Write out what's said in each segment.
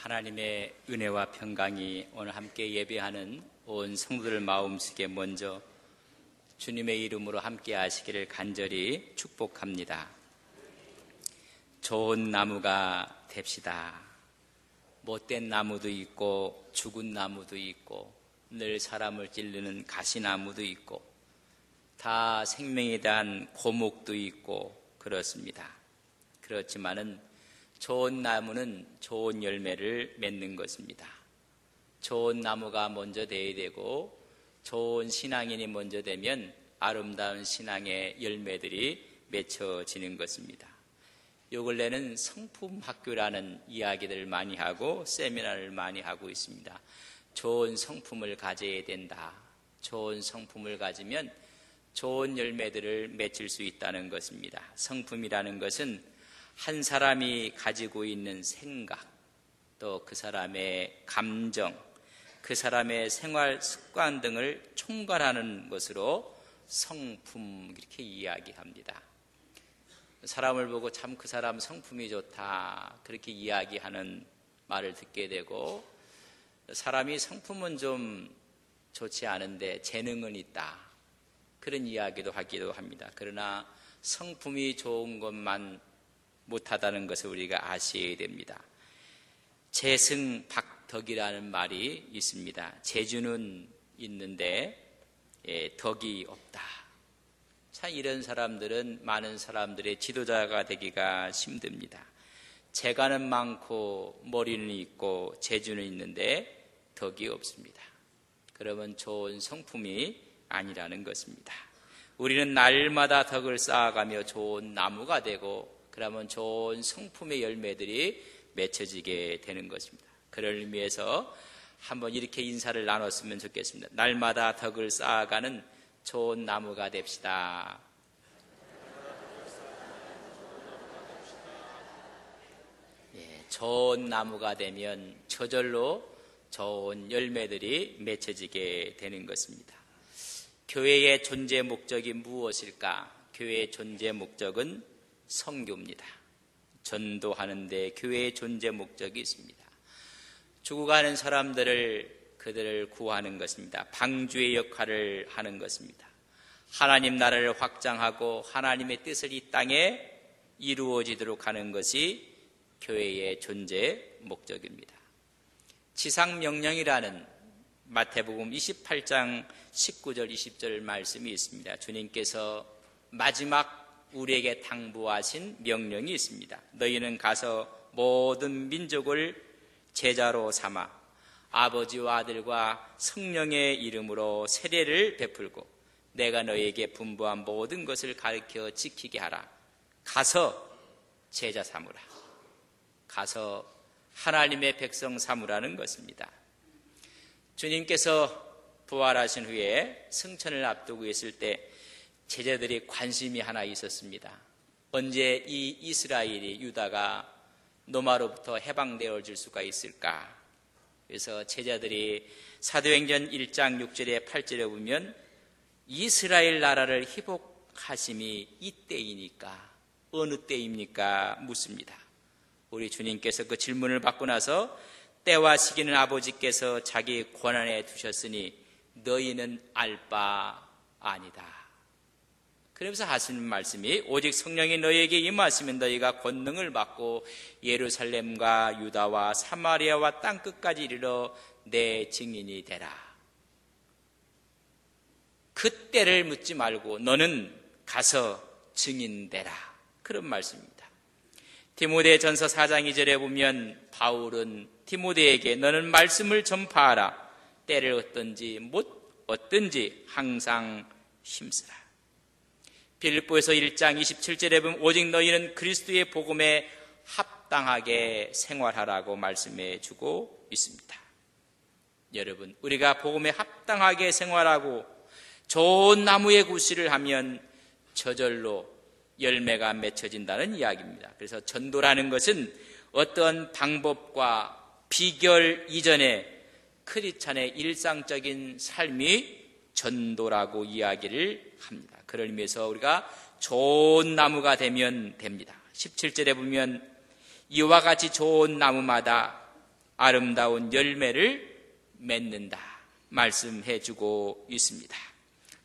하나님의 은혜와 평강이 오늘 함께 예배하는 온 성도들 마음속에 먼저 주님의 이름으로 함께 하시기를 간절히 축복합니다. 좋은 나무가 됩시다. 못된 나무도 있고 죽은 나무도 있고 늘 사람을 찌르는 가시나무도 있고 다 생명에 대한 고목도 있고 그렇습니다. 그렇지만은 좋은 나무는 좋은 열매를 맺는 것입니다. 좋은 나무가 먼저 되어야 되고 좋은 신앙인이 먼저 되면 아름다운 신앙의 열매들이 맺혀지는 것입니다. 요 근래는 성품학교라는 이야기들을 많이 하고 세미나를 많이 하고 있습니다. 좋은 성품을 가져야 된다. 좋은 성품을 가지면 좋은 열매들을 맺을 수 있다는 것입니다. 성품이라는 것은 한 사람이 가지고 있는 생각, 또 그 사람의 감정, 그 사람의 생활 습관 등을 총괄하는 것으로 성품 이렇게 이야기합니다. 사람을 보고 참 그 사람 성품이 좋다 그렇게 이야기하는 말을 듣게 되고, 사람이 성품은 좀 좋지 않은데 재능은 있다 그런 이야기도 하기도 합니다. 그러나 성품이 좋은 것만 못하다는 것을 우리가 아셔야 됩니다. 재승박덕이라는 말이 있습니다. 재주는 있는데 덕이 없다. 참 이런 사람들은 많은 사람들의 지도자가 되기가 힘듭니다. 재가는 많고 머리는 있고 재주는 있는데 덕이 없습니다. 그러면 좋은 성품이 아니라는 것입니다. 우리는 날마다 덕을 쌓아가며 좋은 나무가 되고 그러면 좋은 성품의 열매들이 맺혀지게 되는 것입니다. 그럴 의미에서 한번 이렇게 인사를 나눴으면 좋겠습니다. 날마다 덕을 쌓아가는 좋은 나무가 됩시다. 좋은 나무가 되면 저절로 좋은 열매들이 맺혀지게 되는 것입니다. 교회의 존재 목적이 무엇일까? 교회의 존재 목적은 선교입니다. 전도하는 데 교회의 존재 목적이 있습니다. 죽어가는 사람들을 그들을 구하는 것입니다. 방주의 역할을 하는 것입니다. 하나님 나라를 확장하고 하나님의 뜻을 이 땅에 이루어지도록 하는 것이 교회의 존재 목적입니다. 지상명령이라는 마태복음 28장 19절 20절 말씀이 있습니다. 주님께서 마지막 우리에게 당부하신 명령이 있습니다. 너희는 가서 모든 민족을 제자로 삼아 아버지와 아들과 성령의 이름으로 세례를 베풀고 내가 너희에게 분부한 모든 것을 가르쳐 지키게 하라. 가서 제자 삼으라. 가서 하나님의 백성 삼으라는 것입니다. 주님께서 부활하신 후에 승천을 앞두고 있을 때 제자들이 관심이 하나 있었습니다. 언제 이 이스라엘이 유다가 노마로부터 해방되어 줄 수가 있을까? 그래서 제자들이 사도행전 1장 6절에 8절에 보면 이스라엘 나라를 회복하심이 이때이니까 어느 때입니까? 묻습니다. 우리 주님께서 그 질문을 받고 나서 때와 시기는 아버지께서 자기 권한에 두셨으니 너희는 알 바 아니다. 그러면서 하시는 말씀이 오직 성령이 너희에게 임하시면 너희가 권능을 받고 예루살렘과 유다와 사마리아와 땅끝까지 이르러 내 증인이 되라. 그때를 묻지 말고 너는 가서 증인되라. 그런 말씀입니다. 디모데전서 4장 2절에 보면 바울은 디모데에게 너는 말씀을 전파하라. 때를 얻든지 못 얻든지 항상 힘쓰라. 빌립보에서 1장 27절에 보면 오직 너희는 그리스도의 복음에 합당하게 생활하라고 말씀해 주고 있습니다. 여러분, 우리가 복음에 합당하게 생활하고 좋은 나무의 구실을 하면 저절로 열매가 맺혀진다는 이야기입니다. 그래서 전도라는 것은 어떤 방법과 비결 이전에 크리스찬의 일상적인 삶이 전도라고 이야기를 합니다. 그걸 위해서 우리가 좋은 나무가 되면 됩니다. 17절에 보면 이와 같이 좋은 나무마다 아름다운 열매를 맺는다 말씀해 주고 있습니다.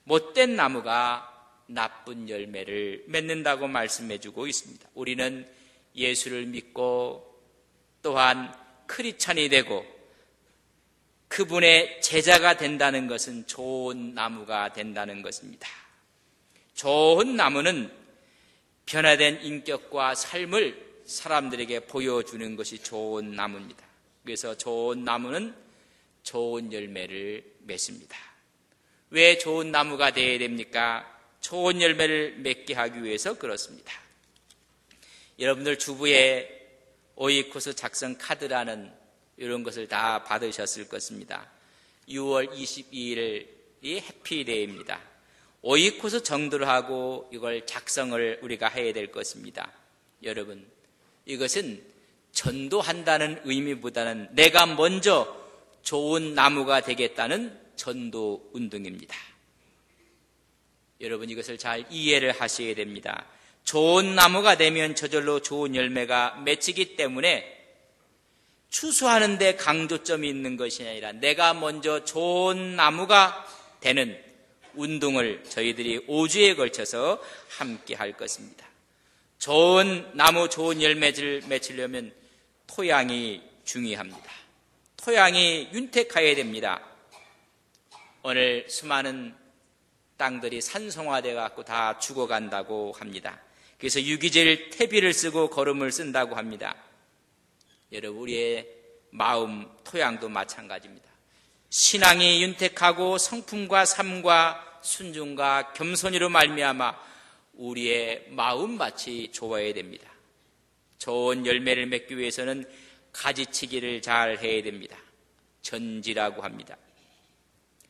못된 나무가 나쁜 열매를 맺는다고 말씀해 주고 있습니다. 우리는 예수를 믿고 또한 크리스찬이 되고 그분의 제자가 된다는 것은 좋은 나무가 된다는 것입니다. 좋은 나무는 변화된 인격과 삶을 사람들에게 보여주는 것이 좋은 나무입니다. 그래서 좋은 나무는 좋은 열매를 맺습니다. 왜 좋은 나무가 되어야 됩니까? 좋은 열매를 맺게 하기 위해서 그렇습니다. 여러분들 주부에 오이쿠스 작성 카드라는 이런 것을 다 받으셨을 것입니다. 6월 22일이 해피데이입니다. 오이쿠스 정도를 하고 이걸 작성을 우리가 해야 될 것입니다. 여러분, 이것은 전도한다는 의미보다는 내가 먼저 좋은 나무가 되겠다는 전도 운동입니다. 여러분, 이것을 잘 이해를 하셔야 됩니다. 좋은 나무가 되면 저절로 좋은 열매가 맺히기 때문에 추수하는 데 강조점이 있는 것이 아니라 내가 먼저 좋은 나무가 되는 운동을 저희들이 5주에 걸쳐서 함께 할 것입니다. 좋은 나무, 좋은 열매를 맺으려면 토양이 중요합니다. 토양이 윤택해야 됩니다. 오늘 수많은 땅들이 산성화되어 갖고 다 죽어간다고 합니다. 그래서 유기질 퇴비를 쓰고 거름을 쓴다고 합니다. 여러분, 우리의 마음 토양도 마찬가지입니다. 신앙이 윤택하고 성품과 삶과 순종과 겸손으로 말미암아 우리의 마음밭이 좋아야 됩니다. 좋은 열매를 맺기 위해서는 가지치기를 잘 해야 됩니다. 전지라고 합니다.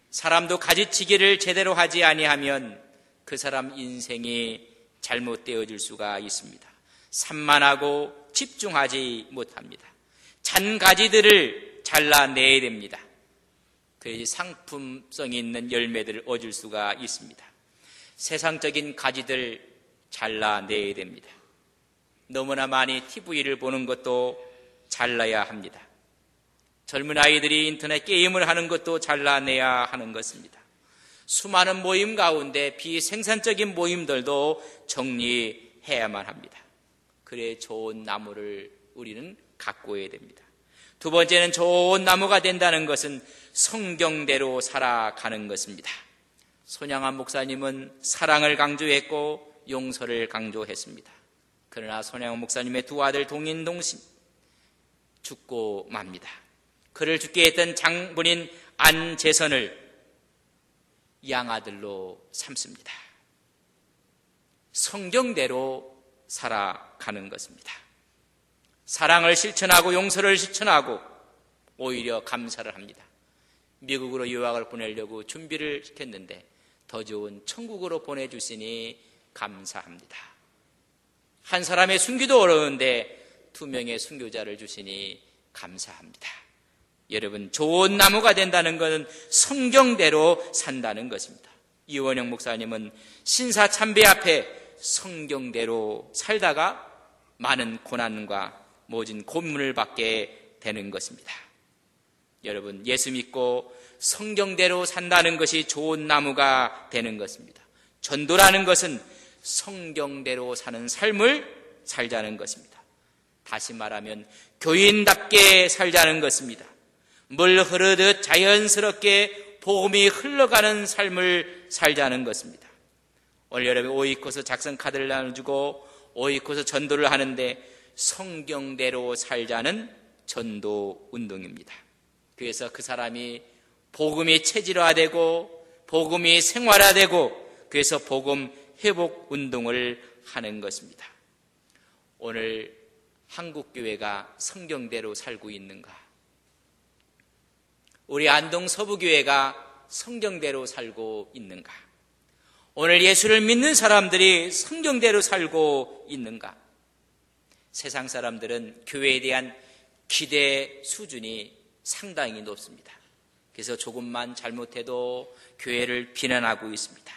사람도 가지치기를 제대로 하지 아니하면 그 사람 인생이 잘못되어질 수가 있습니다. 산만하고 집중하지 못합니다. 잔 가지들을 잘라내야 됩니다. 그래야지 상품성이 있는 열매들을 얻을 수가 있습니다. 세상적인 가지들 잘라내야 됩니다. 너무나 많이 TV를 보는 것도 잘라야 합니다. 젊은 아이들이 인터넷 게임을 하는 것도 잘라내야 하는 것입니다. 수많은 모임 가운데 비생산적인 모임들도 정리해야만 합니다. 그래 좋은 나무를 우리는 가꾸어야 됩니다. 두 번째는 좋은 나무가 된다는 것은 성경대로 살아가는 것입니다. 손양한 목사님은 사랑을 강조했고 용서를 강조했습니다. 그러나 손양한 목사님의 두 아들 동인동신 죽고 맙니다. 그를 죽게 했던 장본인 안재선을 양아들로 삼습니다. 성경대로 살아가는 것입니다. 사랑을 실천하고 용서를 실천하고 오히려 감사를 합니다. 미국으로 유학을 보내려고 준비를 시켰는데 더 좋은 천국으로 보내주시니 감사합니다. 한 사람의 순교도 어려운데 2명의 순교자를 주시니 감사합니다. 여러분, 좋은 나무가 된다는 것은 성경대로 산다는 것입니다. 이원영 목사님은 신사참배 앞에 성경대로 살다가 많은 고난과 모진 고문을 받게 되는 것입니다. 여러분, 예수 믿고 성경대로 산다는 것이 좋은 나무가 되는 것입니다. 전도라는 것은 성경대로 사는 삶을 살자는 것입니다. 다시 말하면 교인답게 살자는 것입니다. 물 흐르듯 자연스럽게 복음이 흘러가는 삶을 살자는 것입니다. 오늘 여러분 오이코스 작성 카드를 나눠주고 오이코스 전도를 하는데 성경대로 살자는 전도 운동입니다. 그래서 그 사람이 복음이 체질화되고 복음이 생활화되고 그래서 복음 회복 운동을 하는 것입니다. 오늘 한국교회가 성경대로 살고 있는가? 우리 안동 서부교회가 성경대로 살고 있는가? 오늘 예수를 믿는 사람들이 성경대로 살고 있는가? 세상 사람들은 교회에 대한 기대 수준이 상당히 높습니다. 그래서 조금만 잘못해도 교회를 비난하고 있습니다.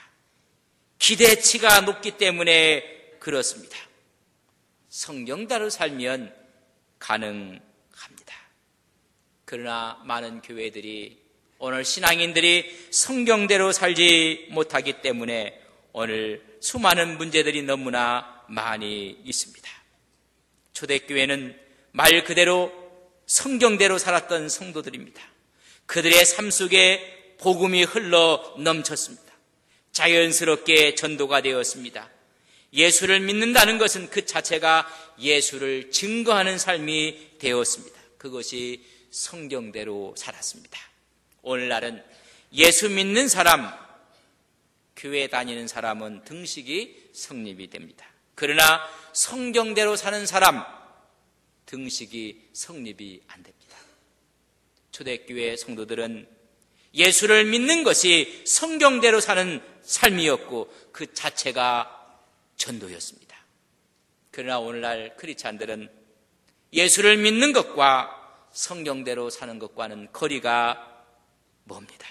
기대치가 높기 때문에 그렇습니다. 성경대로 살면 가능합니다. 그러나 많은 교회들이, 오늘 신앙인들이 성경대로 살지 못하기 때문에 오늘 수많은 문제들이 너무나 많이 있습니다. 초대교회는 말 그대로 성경대로 살았던 성도들입니다. 그들의 삶 속에 복음이 흘러 넘쳤습니다. 자연스럽게 전도가 되었습니다. 예수를 믿는다는 것은 그 자체가 예수를 증거하는 삶이 되었습니다. 그것이 성경대로 살았습니다. 오늘날은 예수 믿는 사람, 교회 다니는 사람은 등식이 성립이 됩니다. 그러나 성경대로 사는 사람, 등식이 성립이 안 됩니다. 초대교회 성도들은 예수를 믿는 것이 성경대로 사는 삶이었고 그 자체가 전도였습니다. 그러나 오늘날 크리스찬들은 예수를 믿는 것과 성경대로 사는 것과는 거리가 멉니다.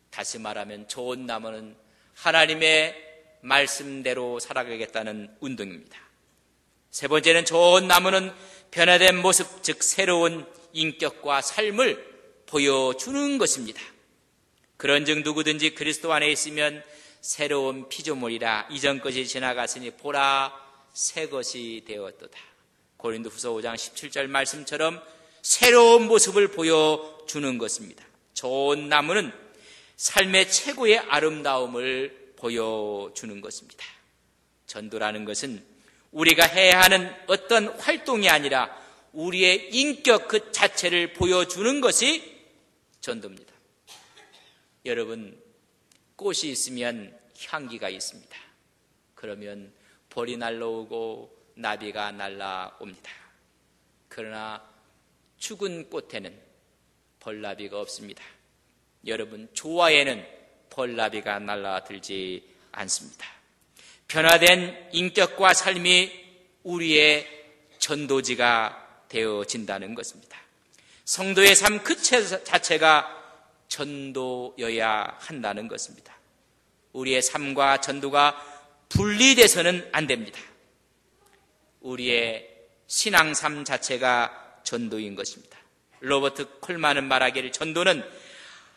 다시 말하면 좋은 나무는 하나님의 말씀대로 살아가겠다는 운동입니다. 세 번째는 좋은 나무는 변화된 모습, 즉 새로운 인격과 삶을 보여주는 것입니다. 그런즉 누구든지 그리스도 안에 있으면 새로운 피조물이라, 이전 것이 지나갔으니 보라 새 것이 되었도다. 고린도후서 5장 17절 말씀처럼 새로운 모습을 보여주는 것입니다. 좋은 나무는 삶의 최고의 아름다움을 보여주는 것입니다. 전도라는 것은 우리가 해야 하는 어떤 활동이 아니라 우리의 인격 그 자체를 보여주는 것이 전도입니다. 여러분, 꽃이 있으면 향기가 있습니다. 그러면 벌이 날라오고 나비가 날라옵니다. 그러나 죽은 꽃에는 벌나비가 없습니다. 여러분, 조화에는 벌나비가 날라들지 않습니다. 변화된 인격과 삶이 우리의 전도지가 되어진다는 것입니다. 성도의 삶 그 자체가 전도여야 한다는 것입니다. 우리의 삶과 전도가 분리돼서는 안 됩니다. 우리의 신앙 삶 자체가 전도인 것입니다. 로버트 콜만은 말하기를 전도는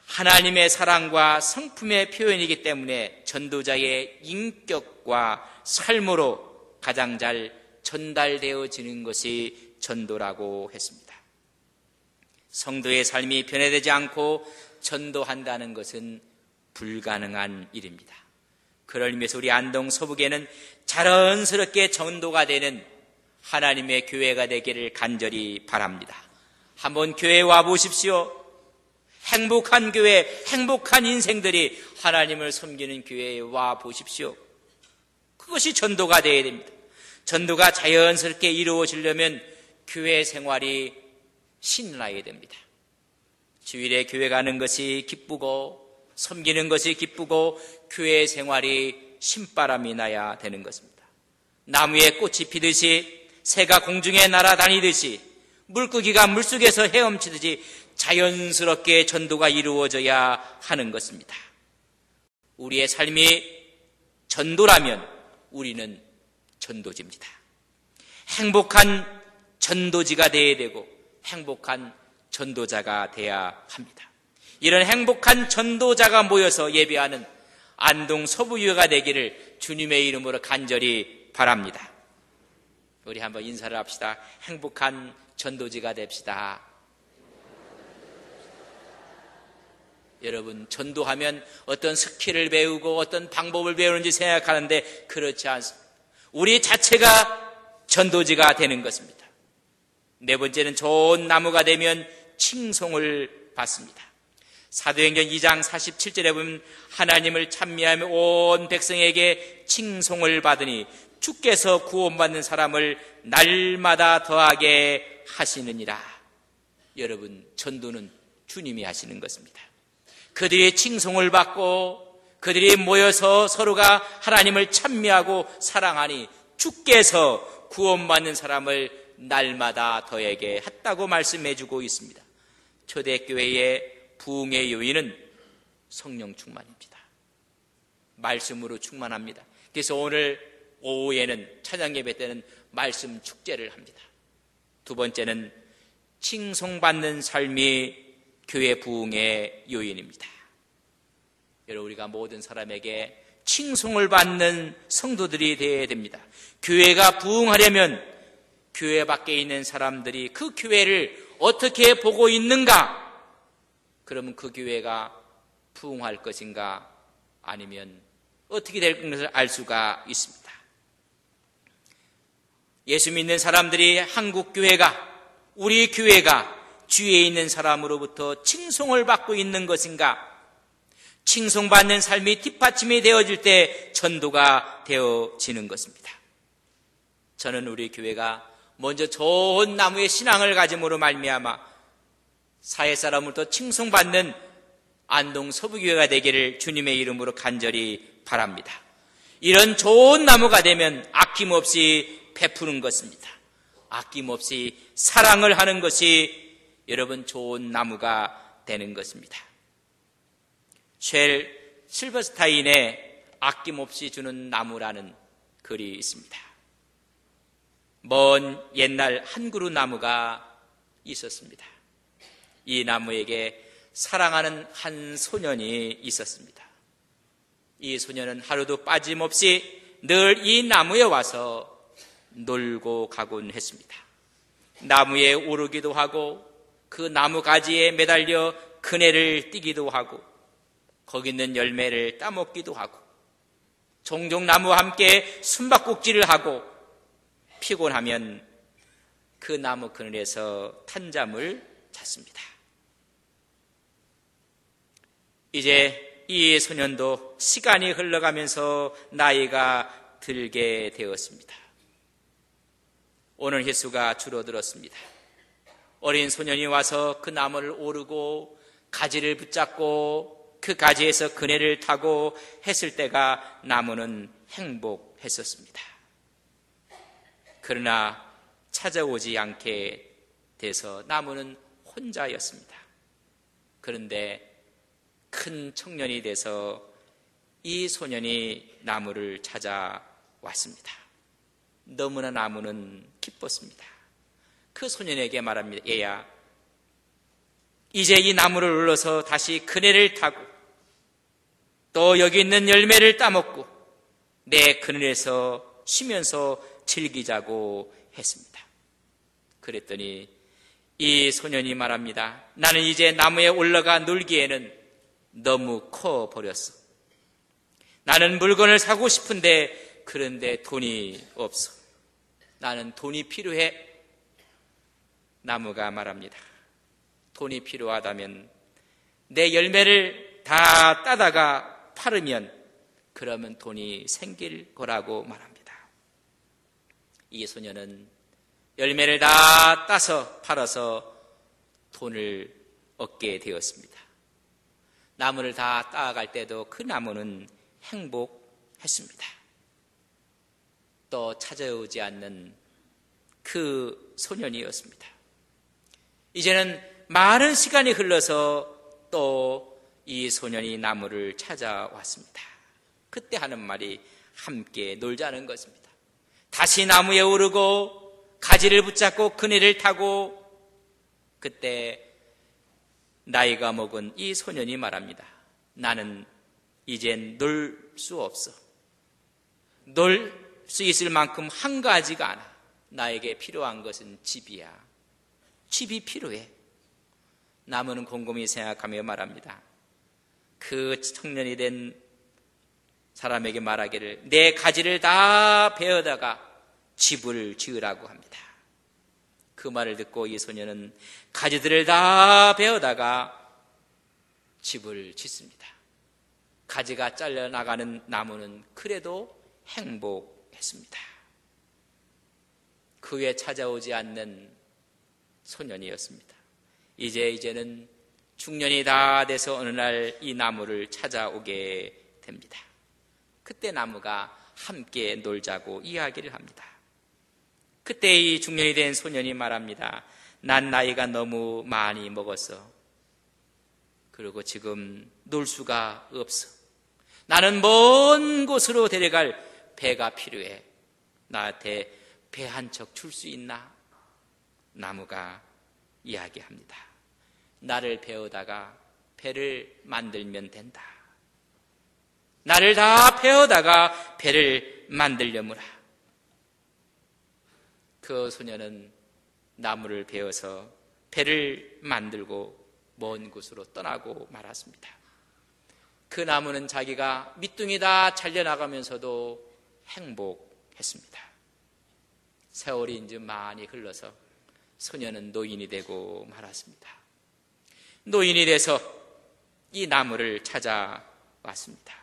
하나님의 사랑과 성품의 표현이기 때문에 전도자의 인격과 삶으로 가장 잘 전달되어지는 것이 전도라고 했습니다. 성도의 삶이 변화되지 않고 전도한다는 것은 불가능한 일입니다. 그럴 의미에서 우리 안동 서북에는 자연스럽게 전도가 되는 하나님의 교회가 되기를 간절히 바랍니다. 한번 교회에 와 보십시오. 행복한 교회, 행복한 인생들이 하나님을 섬기는 교회에 와 보십시오. 그것이 전도가 되어야 됩니다. 전도가 자연스럽게 이루어지려면 교회 생활이 신나야 됩니다. 주일에 교회 가는 것이 기쁘고 섬기는 것이 기쁘고 교회 생활이 신바람이 나야 되는 것입니다. 나무에 꽃이 피듯이 새가 공중에 날아다니듯이 물고기가 물속에서 헤엄치듯이 자연스럽게 전도가 이루어져야 하는 것입니다. 우리의 삶이 전도라면 우리는 전도지입니다. 행복한 전도지가 되어야 되고 행복한 전도자가 되어야 합니다. 이런 행복한 전도자가 모여서 예배하는 안동 서부교회가 되기를 주님의 이름으로 간절히 바랍니다. 우리 한번 인사를 합시다. 행복한 전도지가 됩시다. 여러분, 전도하면 어떤 스킬을 배우고 어떤 방법을 배우는지 생각하는데 그렇지 않습니다. 우리 자체가 전도지가 되는 것입니다. 네 번째는 좋은 나무가 되면 칭송을 받습니다. 사도행전 2장 47절에 보면 하나님을 찬미하며 온 백성에게 칭송을 받으니 주께서 구원받는 사람을 날마다 더하게 하시느니라. 여러분, 전도는 주님이 하시는 것입니다. 그들이 칭송을 받고 그들이 모여서 서로가 하나님을 찬미하고 사랑하니 주께서 구원받는 사람을 날마다 더하게 했다고 말씀해주고 있습니다. 초대교회의 부흥의 요인은 성령 충만입니다. 말씀으로 충만합니다. 그래서 오늘 오후에는 찬양 예배 때는 말씀 축제를 합니다. 두 번째는 칭송받는 삶이 교회 부흥의 요인입니다. 여러분, 우리가 모든 사람에게 칭송을 받는 성도들이 되어야 됩니다. 교회가 부흥하려면 교회 밖에 있는 사람들이 그 교회를 어떻게 보고 있는가? 그러면 그 교회가 부흥할 것인가? 아니면 어떻게 될 것을 알 수가 있습니다. 예수 믿는 사람들이 한국 교회가, 우리 교회가 주위에 있는 사람으로부터 칭송을 받고 있는 것인가? 칭송받는 삶이 뒷받침이 되어질 때 전도가 되어지는 것입니다. 저는 우리 교회가 먼저 좋은 나무의 신앙을 가짐으로 말미암아 사회 사람으로부터 칭송받는 안동 서부교회가 되기를 주님의 이름으로 간절히 바랍니다. 이런 좋은 나무가 되면 아낌없이 베푸는 것입니다. 아낌없이 사랑을 하는 것이 여러분 좋은 나무가 되는 것입니다. 쉘 실버스타인의 아낌없이 주는 나무라는 글이 있습니다. 먼 옛날 한 그루 나무가 있었습니다. 이 나무에게 사랑하는 한 소년이 있었습니다. 이 소년은 하루도 빠짐없이 늘 이 나무에 와서 놀고 가곤 했습니다. 나무에 오르기도 하고 그 나무 가지에 매달려 그네를 띄기도 하고 거기 있는 열매를 따먹기도 하고 종종 나무와 함께 숨바꼭질을 하고 피곤하면 그 나무 그늘에서 탄잠을 잤습니다. 이제 이 소년도 시간이 흘러가면서 나이가 들게 되었습니다. 오늘 횟수가 줄어들었습니다. 어린 소년이 와서 그 나무를 오르고 가지를 붙잡고 그 가지에서 그네를 타고 했을 때가 나무는 행복했었습니다. 그러나 찾아오지 않게 돼서 나무는 혼자였습니다. 그런데 큰 청년이 돼서 이 소년이 나무를 찾아왔습니다. 너무나 나무는 기뻤습니다. 그 소년에게 말합니다. 얘야, 이제 이 나무를 올라서 다시 그네를 타고 또 여기 있는 열매를 따먹고 내 그늘에서 쉬면서 즐기자고 했습니다. 그랬더니 이 소년이 말합니다. 나는 이제 나무에 올라가 놀기에는 너무 커 버렸어. 나는 물건을 사고 싶은데 그런데 돈이 없어. 나는 돈이 필요해. 나무가 말합니다. 돈이 필요하다면 내 열매를 다 따다가 팔으면 그러면 돈이 생길 거라고 말합니다. 이 소년은 열매를 다 따서 팔아서 돈을 얻게 되었습니다. 나무를 다 따갈 때도 그 나무는 행복했습니다. 또 찾아오지 않는 그 소년이었습니다. 이제는 많은 시간이 흘러서 또 이 소년이 나무를 찾아왔습니다. 그때 하는 말이 함께 놀자는 것입니다. 다시 나무에 오르고 가지를 붙잡고 그네를 타고 그때 나이가 먹은 이 소년이 말합니다. 나는 이젠 놀 수 없어. 놀 수 있을 만큼 한가하지가 않아. 나에게 필요한 것은 집이야. 집이 필요해. 나무는 곰곰이 생각하며 말합니다. 그 청년이 된 사람에게 말하기를 내 가지를 다 베어다가 집을 지으라고 합니다. 그 말을 듣고 이 소년은 가지들을 다 베어다가 집을 짓습니다. 가지가 잘려나가는 나무는 그래도 행복했습니다. 그 후에 찾아오지 않는 소년이었습니다. 이제는 중년이 다 돼서 어느 날 이 나무를 찾아오게 됩니다. 그때 나무가 함께 놀자고 이야기를 합니다. 그때 이 중년이 된 소년이 말합니다. 난 나이가 너무 많이 먹었어. 그리고 지금 놀 수가 없어. 나는 먼 곳으로 데려갈 배가 필요해. 나한테 배 한 척 줄 수 있나? 나무가 이야기합니다. 나를 배우다가 배를 만들면 된다. 나를 다 배우다가 배를 만들려무라. 그 소녀는 나무를 베어서 배를 만들고 먼 곳으로 떠나고 말았습니다. 그 나무는 자기가 밑둥이 다 잘려나가면서도 행복했습니다. 세월이 이제 많이 흘러서 소녀는 노인이 되고 말았습니다. 노인이 돼서 이 나무를 찾아왔습니다.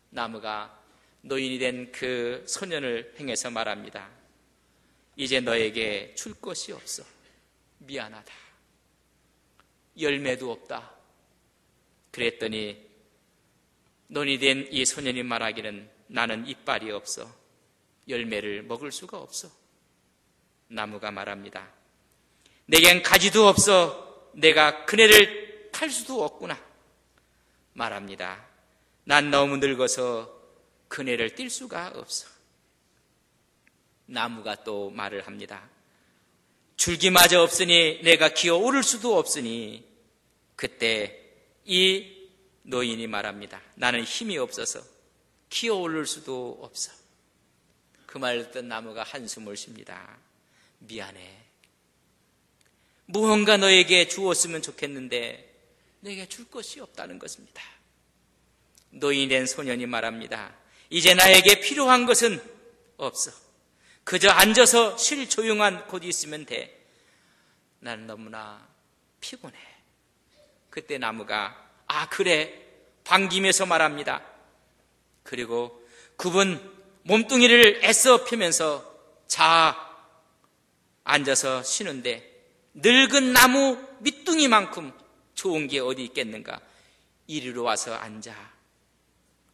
나무가 노인이 된 그 소년을 향해서 말합니다. 이제 너에게 줄 것이 없어. 미안하다. 열매도 없다. 그랬더니 노인이 된 이 소년이 말하기는 나는 이빨이 없어. 열매를 먹을 수가 없어. 나무가 말합니다. 내겐 가지도 없어. 내가 그네를 탈 수도 없구나. 말합니다. 난 너무 늙어서 그네를 뛸 수가 없어. 나무가 또 말을 합니다. 줄기마저 없으니 내가 기어 오를 수도 없으니. 그때 이 노인이 말합니다. 나는 힘이 없어서 기어 오를 수도 없어. 그 말을 듣던 나무가 한숨을 쉽니다. 미안해. 무언가 너에게 주었으면 좋겠는데 내게 줄 것이 없다는 것입니다. 노인이 된 소년이 말합니다. 이제 나에게 필요한 것은 없어. 그저 앉아서 쉴 조용한 곳이 있으면 돼. 나는 너무나 피곤해. 그때 나무가 그래 반기면서 말합니다. 그리고 그분 몸뚱이를 애써 펴면서 앉아서 쉬는데 늙은 나무 밑둥이만큼 좋은 게 어디 있겠는가. 이리로 와서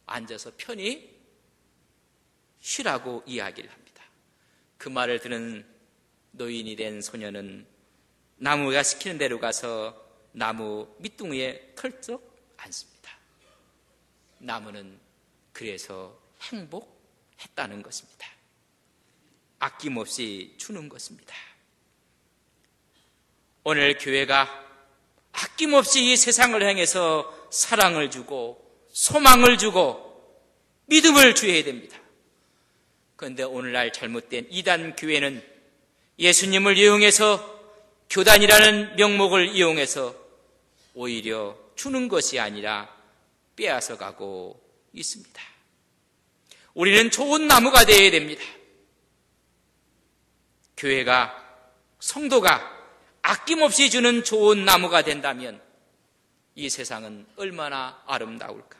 앉아서 편히 쉬라고 이야기를 합니다. 그 말을 들은 노인이 된 소녀는 나무가 시키는 대로 가서 나무 밑둥이에 털썩 앉습니다. 나무는 그래서 행복했다는 것입니다. 아낌없이 주는 것입니다. 오늘 교회가 아낌없이 이 세상을 향해서 사랑을 주고 소망을 주고 믿음을 주어야 됩니다. 그런데 오늘날 잘못된 이단 교회는 예수님을 이용해서 교단이라는 명목을 이용해서 오히려 주는 것이 아니라 빼앗아 가고 있습니다. 우리는 좋은 나무가 되어야 됩니다. 교회가, 성도가 아낌없이 주는 좋은 나무가 된다면 이 세상은 얼마나 아름다울까.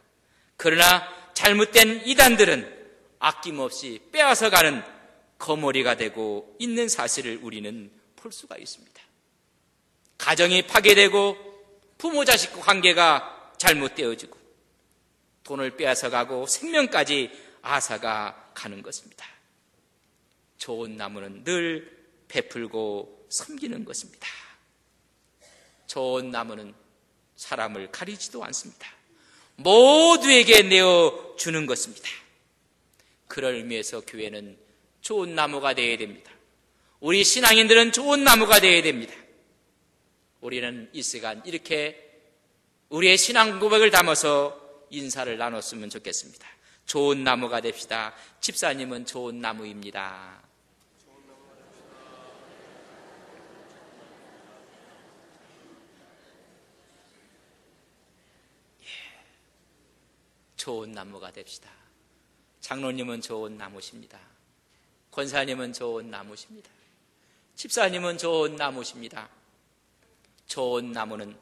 그러나 잘못된 이단들은 아낌없이 빼앗아가는 거머리가 되고 있는 사실을 우리는 볼 수가 있습니다. 가정이 파괴되고 부모 자식 관계가 잘못되어지고 돈을 빼앗아가고 생명까지 앗아가 가는 것입니다. 좋은 나무는 늘 베풀고 섬기는 것입니다. 좋은 나무는 사람을 가리지도 않습니다. 모두에게 내어주는 것입니다. 그럴 의미에서 교회는 좋은 나무가 되어야 됩니다. 우리 신앙인들은 좋은 나무가 되어야 됩니다. 우리는 이 시간 이렇게 우리의 신앙 고백을 담아서 인사를 나눴으면 좋겠습니다. 좋은 나무가 됩시다. 집사님은 좋은 나무입니다. 좋은 나무가 됩시다. 장로님은 좋은 나무십니다. 권사님은 좋은 나무십니다. 집사님은 좋은 나무십니다. 좋은 나무는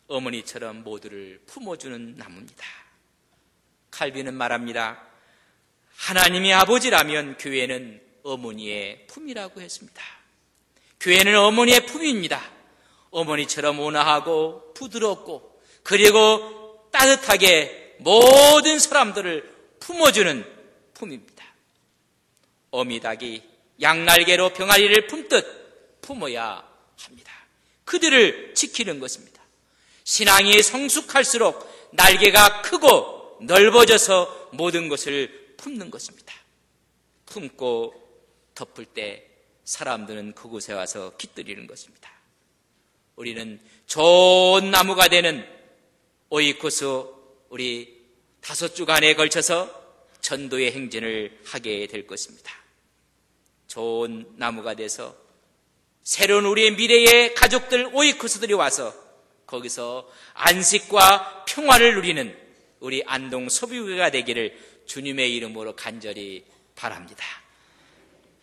어머니처럼 모두를 품어주는 나무입니다. 칼빈은 말합니다. 하나님이 아버지라면 교회는 어머니의 품이라고 했습니다. 교회는 어머니의 품입니다. 어머니처럼 온화하고 부드럽고 그리고 따뜻하게 모든 사람들을 품어주는 품입니다. 어미닭이 양날개로 병아리를 품듯 품어야 합니다. 그들을 지키는 것입니다. 신앙이 성숙할수록 날개가 크고 넓어져서 모든 것을 품는 것입니다. 품고 덮을 때 사람들은 그곳에 와서 깃들이는 것입니다. 우리는 좋은 나무가 되는 오이코스 우리 5주간에 걸쳐서 전도의 행진을 하게 될 것입니다. 좋은 나무가 돼서 새로운 우리의 미래의 가족들 오이코스들이 와서 거기서 안식과 평화를 누리는 우리 안동 소비교회가 되기를 주님의 이름으로 간절히 바랍니다.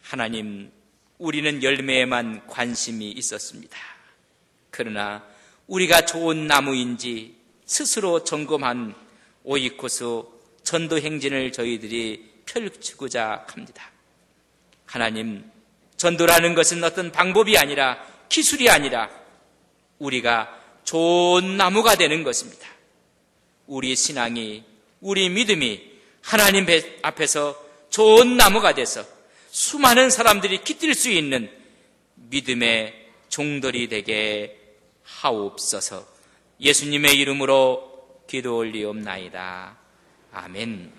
하나님, 우리는 열매에만 관심이 있었습니다. 그러나 우리가 좋은 나무인지 스스로 점검한 오이코스 전도 행진을 저희들이 펼치고자 합니다. 하나님, 전도라는 것은 어떤 방법이 아니라 기술이 아니라 우리가 좋은 나무가 되는 것입니다. 우리 신앙이, 우리 믿음이 하나님 앞에서 좋은 나무가 돼서 수많은 사람들이 깃들 수 있는 믿음의 종들이 되게 하옵소서. 예수님의 이름으로 기도 올리옵나이다. 아멘.